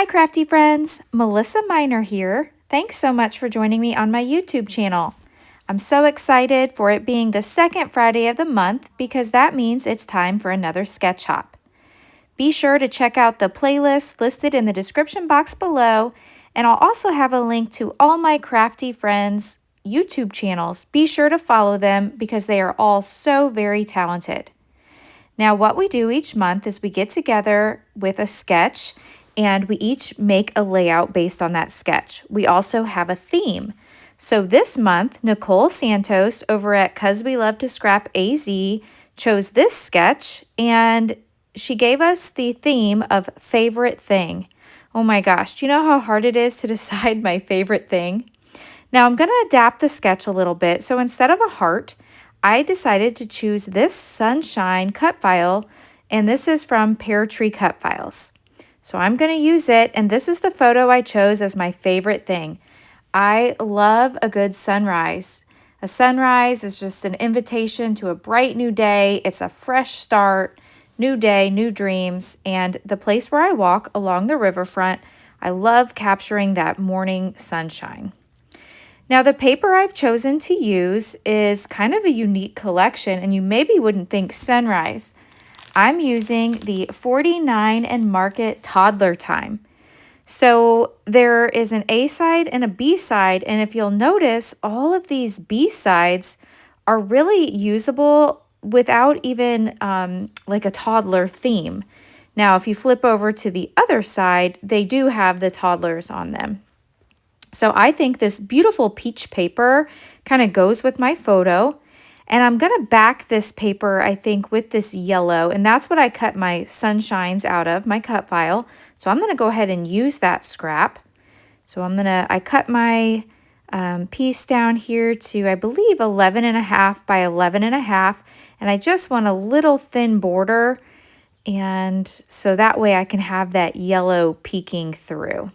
Hi crafty friends, Melissa Minor here. Thanks so much for joining me on my YouTube channel. I'm so excited for it being the second Friday of the month because that means it's time for another sketch hop. Be sure to check out the playlist listed in the description box below, and I'll also have a link to all my crafty friends' YouTube channels. Be sure to follow them because they are all so very talented. Now, what we do each month is we get together with a sketch and we each make a layout based on that sketch. We also have a theme. So this month, Nicole Santos over at 'Cause We Love to Scrap AZ chose this sketch and she gave us the theme of favorite thing. Oh my gosh, do you know how hard it is to decide my favorite thing? Now I'm going to adapt the sketch a little bit. So instead of a heart, I decided to choose this sunshine cut file, and this is from Pear Tree Cut Files. So I'm going to use it, and this is the photo I chose as my favorite thing. I love a good sunrise. A sunrise is just an invitation to a bright new day. It's a fresh start, new day, new dreams, and the place where I walk along the riverfront, I love capturing that morning sunshine. Now, the paper I've chosen to use is kind of a unique collection, and you maybe wouldn't think sunrise. I'm using the 49 and Market Toddler Time. So there is an A side and a B side, and if you'll notice, all of these B sides are really usable without even like a toddler theme. Now, if you flip over to the other side, they do have the toddlers on them. So I think this beautiful peach paper kind of goes with my photo. And I'm going to back this paper, I think, with this yellow. And that's what I cut my sunshines out of, my cut file. So I'm going to go ahead and use that scrap. So I cut my piece down here to, I believe, 11.5 by 11.5. And I just want a little thin border. And so that way I can have that yellow peeking through.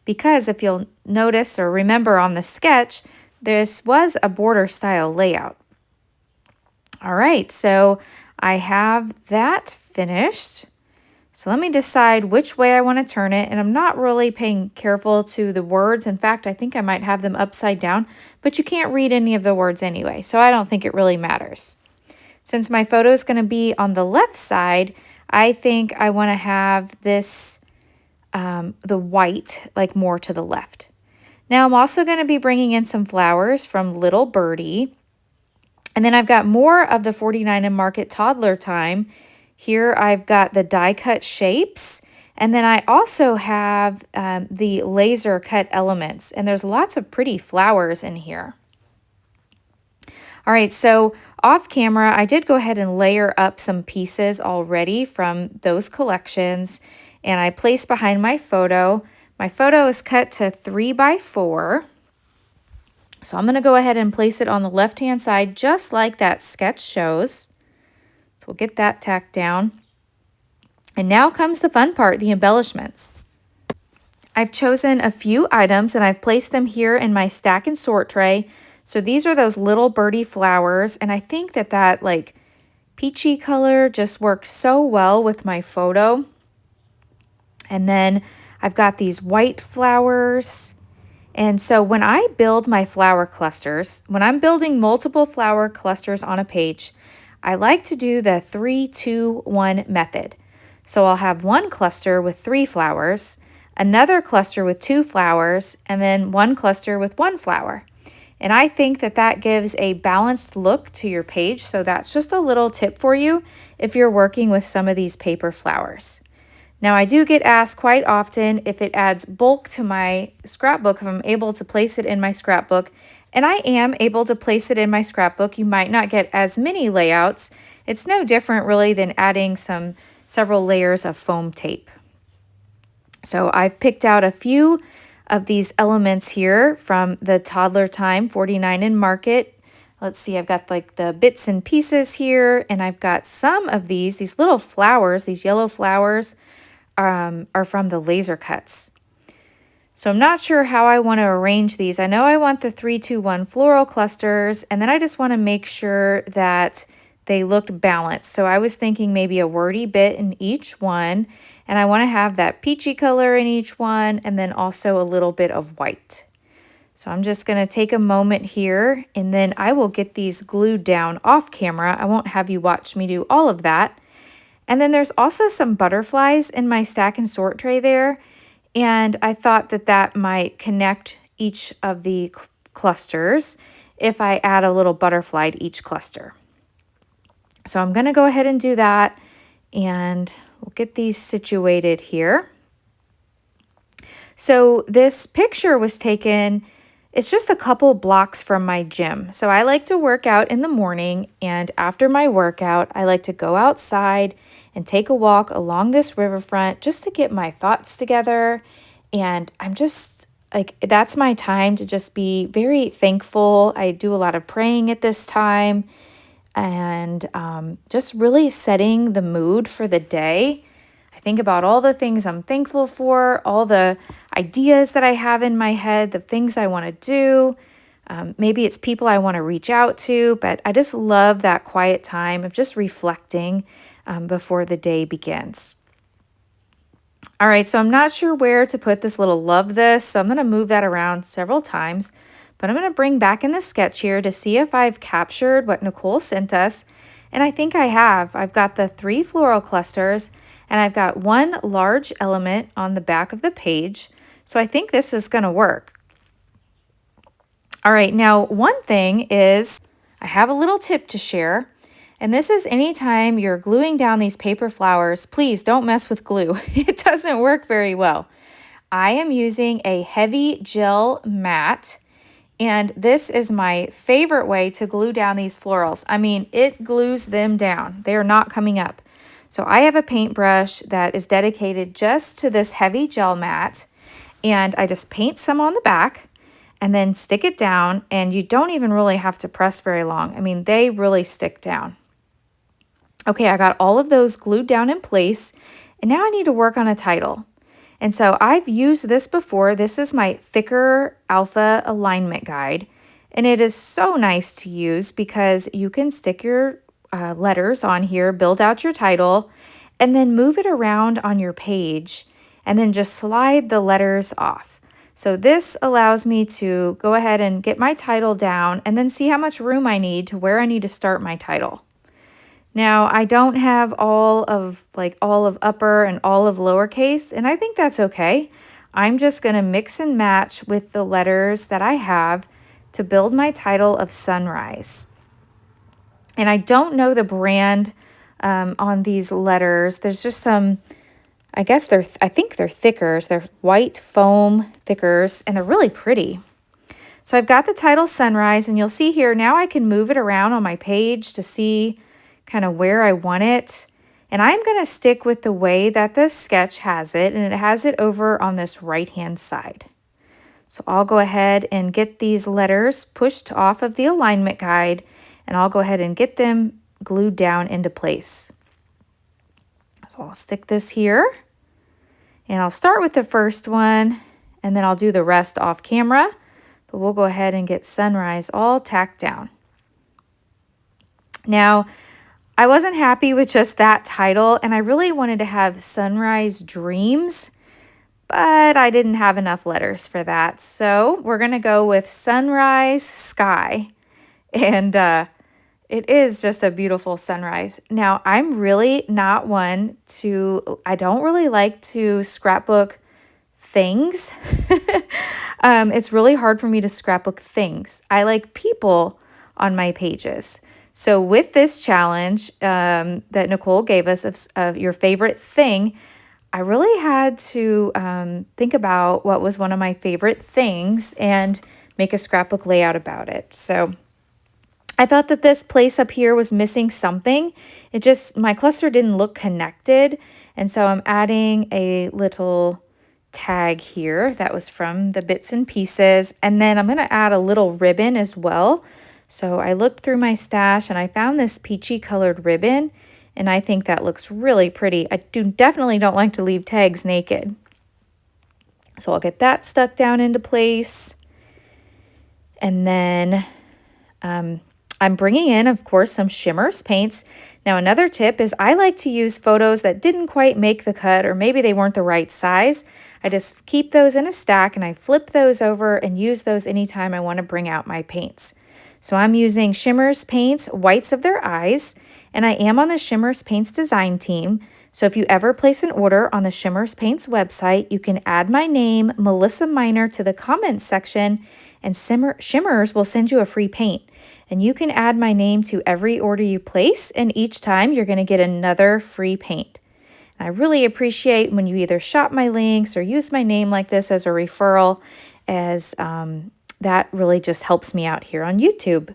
Because if you'll notice or remember on the sketch, this was a border style layout. All right, so I have that finished. So let me decide which way I want to turn it. And I'm not really paying careful to the words. In fact, I think I might have them upside down, but you can't read any of the words anyway. So I don't think it really matters. Since my photo is going to be on the left side, I think I want to have this the white like more to the left. Now I'm also going to be bringing in some flowers from Little Birdie. And then I've got more of the 49 and Market Toddler Time. Here I've got the die cut shapes. And then I also have the laser cut elements. And there's lots of pretty flowers in here. All right, so off camera, I did go ahead and layer up some pieces already from those collections. And I placed behind my photo. My photo is cut to 3 by 4. So I'm going to go ahead and place it on the left-hand side just like that sketch shows. So we'll get that tacked down. And now comes the fun part, the embellishments. I've chosen a few items and I've placed them here in my stack and sort tray. So these are those Little Birdie flowers, and I think that like peachy color just works so well with my photo. And then I've got these white flowers. And so when I build my flower clusters, when I'm building multiple flower clusters on a page, I like to do the 3-2-1 method. So I'll have one cluster with 3 flowers, another cluster with 2 flowers, and then one cluster with 1 flower. And I think that gives a balanced look to your page. So that's just a little tip for you if you're working with some of these paper flowers. Now, I do get asked quite often if it adds bulk to my scrapbook, if I'm able to place it in my scrapbook. And I am able to place it in my scrapbook. You might not get as many layouts. It's no different really than adding several layers of foam tape. So I've picked out a few of these elements here from the Toddler Time 49 and Market. Let's see, I've got like the bits and pieces here, and I've got some of these little flowers, these yellow flowers, are from the laser cuts. So I'm not sure how I want to arrange these. I know I want the 3-2-1 floral clusters, and then I just want to make sure that they looked balanced. So I was thinking maybe a wordy bit in each one, and I want to have that peachy color in each one, and then also a little bit of white. So I'm just going to take a moment here, and then I will get these glued down off camera. I won't have you watch me do all of that. And then there's also some butterflies in my stack and sort tray there, and I thought that that might connect each of the clusters if I add a little butterfly to each cluster. So I'm going to go ahead and do that, and we'll get these situated here. So this picture was taken, it's just a couple blocks from my gym. So I like to work out in the morning, and after my workout, I like to go outside and take a walk along this riverfront just to get my thoughts together. And I'm just like, that's my time to just be very thankful. I do a lot of praying at this time, and just really setting the mood for the day. I think about all the things I'm thankful for, all the ideas that I have in my head, the things I want to do. Maybe it's people I want to reach out to, but I just love that quiet time of just reflecting before the day begins. All right, so I'm not sure where to put this little love this, so I'm going to move that around several times. But I'm going to bring back in the sketch here to see if I've captured what Nicole sent us. And I think I have. I've got the 3 floral clusters, and I've got 1 large element on the back of the page. So I think this is going to work. All right, now one thing is I have a little tip to share. And this is anytime you're gluing down these paper flowers, please don't mess with glue. It doesn't work very well. I am using a heavy gel mat, and this is my favorite way to glue down these florals. I mean, it glues them down. They are not coming up. So I have a paintbrush that is dedicated just to this heavy gel mat, and I just paint some on the back and then stick it down, and you don't even really have to press very long. I mean, they really stick down. Okay, I got all of those glued down in place, and now I need to work on a title. And so I've used this before. This is my thicker alpha alignment guide, and it is so nice to use because you can stick your letters on here, build out your title, and then move it around on your page, and then just slide the letters off. So this allows me to go ahead and get my title down and then see how much room I need to where I need to start my title. Now, I don't have all of upper and all of lowercase, and I think that's okay. I'm just going to mix and match with the letters that I have to build my title of Sunrise. And I don't know the brand on these letters. There's just some, I think they're thickers. They're white foam thickers, and they're really pretty. So I've got the title Sunrise, and you'll see here, now I can move it around on my page to see kind of where I want it. And I'm going to stick with the way that this sketch has it, and it has it over on this right-hand side. So I'll go ahead and get these letters pushed off of the alignment guide, and I'll go ahead and get them glued down into place. So I'll stick this here, and I'll start with the first one, and then I'll do the rest off camera, but we'll go ahead and get Sunrise all tacked down. Now, I wasn't happy with just that title, and I really wanted to have Sunrise Dreams, but I didn't have enough letters for that. So we're going to go with Sunrise Sky, and it is just a beautiful sunrise. Now, I'm really not one to, I don't really like to scrapbook things. It's really hard for me to scrapbook things. I like people on my pages. So with this challenge that Nicole gave us of your favorite thing, I really had to think about what was one of my favorite things and make a scrapbook layout about it. So I thought that this place up here was missing something. My cluster didn't look connected. And so I'm adding a little tag here that was from the bits and pieces. And then I'm going to add a little ribbon as well. So I looked through my stash and I found this peachy colored ribbon, and I think that looks really pretty. I definitely don't like to leave tags naked. So I'll get that stuck down into place. And then I'm bringing in, of course, some shimmers paints. Now, another tip is I like to use photos that didn't quite make the cut, or maybe they weren't the right size. I just keep those in a stack and I flip those over and use those anytime I want to bring out my paints. So I'm using Shimmers Paints Whites of Their Eyes, and I am on the Shimmers Paints design team. So if you ever place an order on the Shimmers Paints website, you can add my name, Melissa Minor, to the comments section, and Shimmers will send you a free paint. And you can add my name to every order you place, and each time you're going to get another free paint. And I really appreciate when you either shop my links or use my name like this as a referral, as that really just helps me out here on YouTube.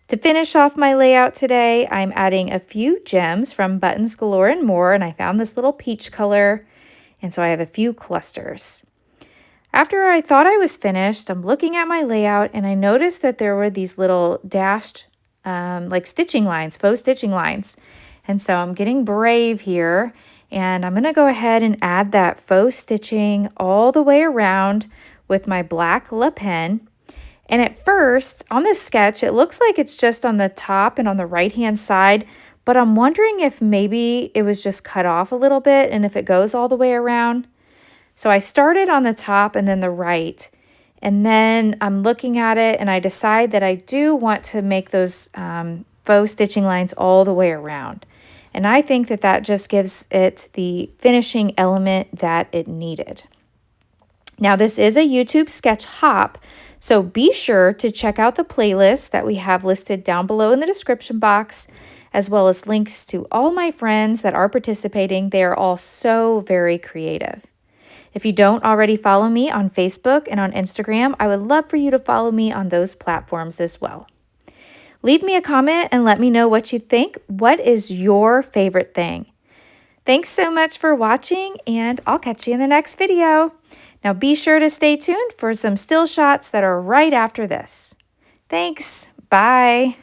To finish off my layout today, I'm adding a few gems from Buttons Galore and More, and I found this little peach color, and so I have a few clusters. After I thought I was finished, I'm looking at my layout and I noticed that there were these little dashed like stitching lines, faux stitching lines. And so I'm getting brave here, and I'm going to go ahead and add that faux stitching all the way around with my black Le Pen. And at first, on this sketch, it looks like it's just on the top and on the right-hand side, but I'm wondering if maybe it was just cut off a little bit and if it goes all the way around. So I started on the top and then the right, and then I'm looking at it and I decide that I do want to make those faux stitching lines all the way around. And I think that that just gives it the finishing element that it needed. Now this is a YouTube sketch hop, so be sure to check out the playlist that we have listed down below in the description box, as well as links to all my friends that are participating. They are all so very creative. If you don't already follow me on Facebook and on Instagram, I would love for you to follow me on those platforms as well. Leave me a comment and let me know what you think. What is your favorite thing? Thanks so much for watching, and I'll catch you in the next video. Now be sure to stay tuned for some still shots that are right after this. Thanks. Bye.